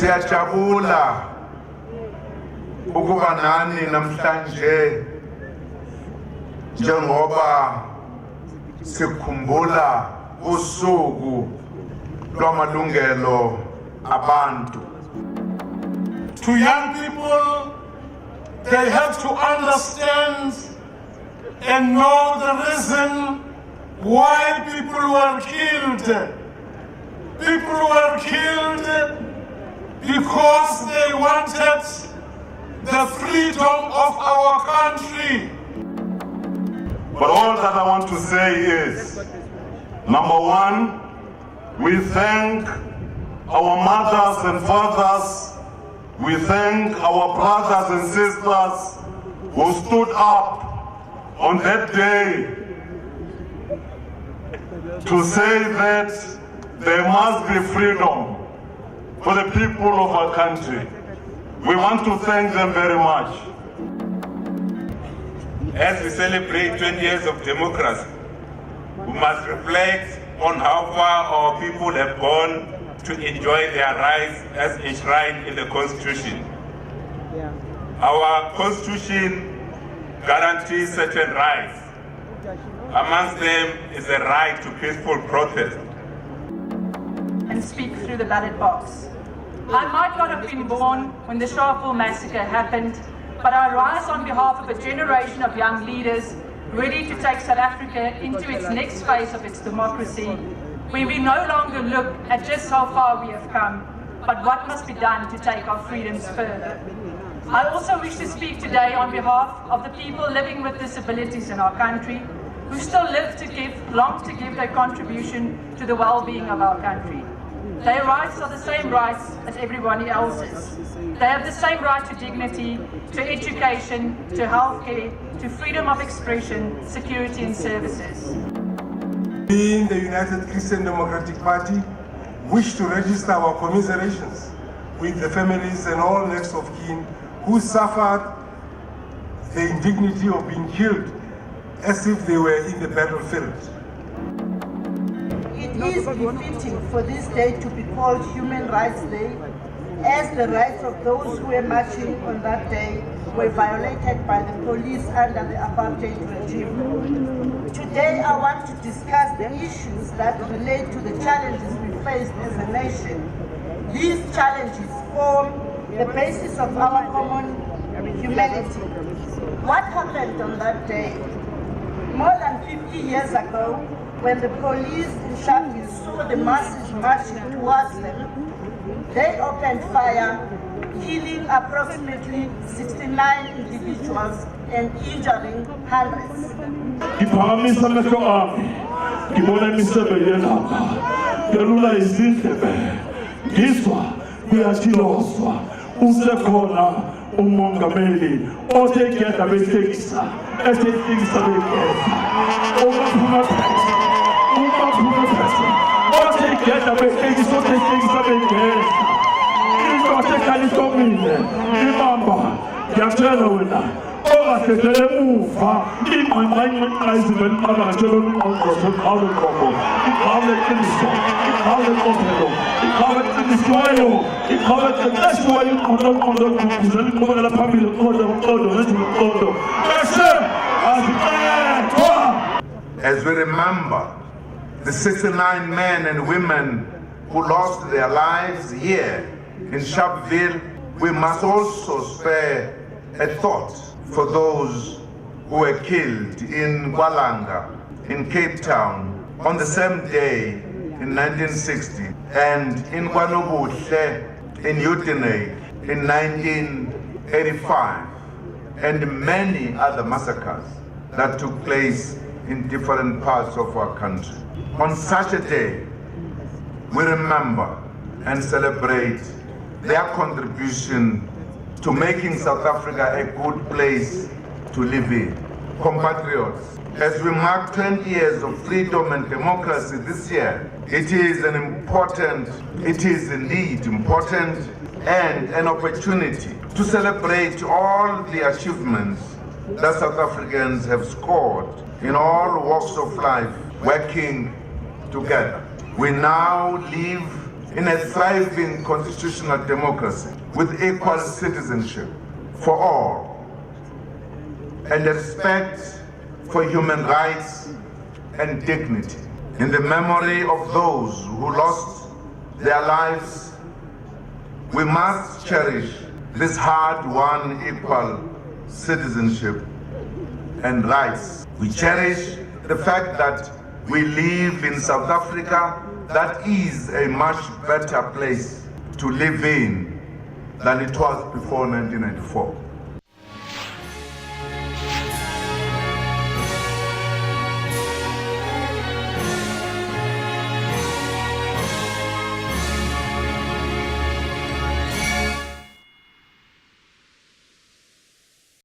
Siyajabula ukuba nani namhlanje njengoba sikhumbula usuku lwamalungelo abantu. To young people, they have to understand and know the reason why people were killed. People were killed because they wanted the freedom of our country. But all that I want to say is, number one, we thank our mothers and fathers, we thank our brothers and sisters who stood up on that day to say that there must be freedom for the people of our country. We want to thank them very much. As we celebrate 20 years of democracy, we must reflect on how far our people have gone to enjoy their rights as enshrined in the Constitution. Our Constitution guarantees certain rights. Amongst them is the right to peaceful protest. And speak through the ballot box. I might not have been born when the Sharpeville massacre happened, but I rise on behalf of a generation of young leaders ready to take South Africa into its next phase of its democracy, where we no longer look at just how far we have come, but what must be done to take our freedoms further. I also wish to speak today on behalf of the people living with disabilities in our country, who still long to give their contribution to the well-being of our country. Their rights are the same rights as everybody else's. They have the same right to dignity, to education, to healthcare, to freedom of expression, security and services. We in the United Christian Democratic Party wish to register our commiserations with the families and all next of kin who suffered the indignity of being killed as if they were in the battlefield. It is befitting for this day to be called Human Rights Day, as the rights of those who were marching on that day were violated by the police under the apartheid regime. Today I want to discuss the issues that relate to the challenges we face as a nation. These challenges form the basis of our common humanity. What happened on that day? More than 50 years ago, when the police in Sharpeville saw the masses marching towards them, they opened fire, killing approximately 69 individuals and injuring hundreds. Ngiphakamisa amehlo ami, ngibona imisebe yelapha, ngelula izindlebe, ngizwa kuyatshilozwa, usekhona umongameli othekeda behlekisa, esehlekisa bekeza, umaphumaphethe, othekeda behlekisa, othekisa bekeza, into asekhalisomile, ibamba, ngiyatshela wena, ongahlekele emuva, ingqinqayizibela iqabatshela ongqongqoshe, iqhawe qoqo, iqhawe qiniso, iqhawe qophelo, iqhawe qinisiweyo, iqhawe qeqeshiweyo, ingqondo gqugquzela inqubekela phambili, uqondo ngenjini uqondo, bese aziqethwa. As we remember the 69 men and women who lost their lives here in Sharpeville, we must also spare a thought for those who were killed in Kwalanga, in Cape Town, on the same day in 1960, and in Kwanobuhle, in Utenay, in 1985, and many other massacres that took place in different parts of our country. On such a day, we remember and celebrate their contribution to making South Africa a good place to live in. Compatriots, as we mark 20 years of freedom and democracy this year, it is indeed important and an opportunity to celebrate all the achievements that South Africans have scored in all walks of life, working together. We now live in a thriving constitutional democracy with equal citizenship for all and respect for human rights and dignity. In the memory of those who lost their lives, we must cherish this hard-won equal citizenship and rights. We cherish the fact that we live in South Africa that is a much better place to live in than it was before 1994.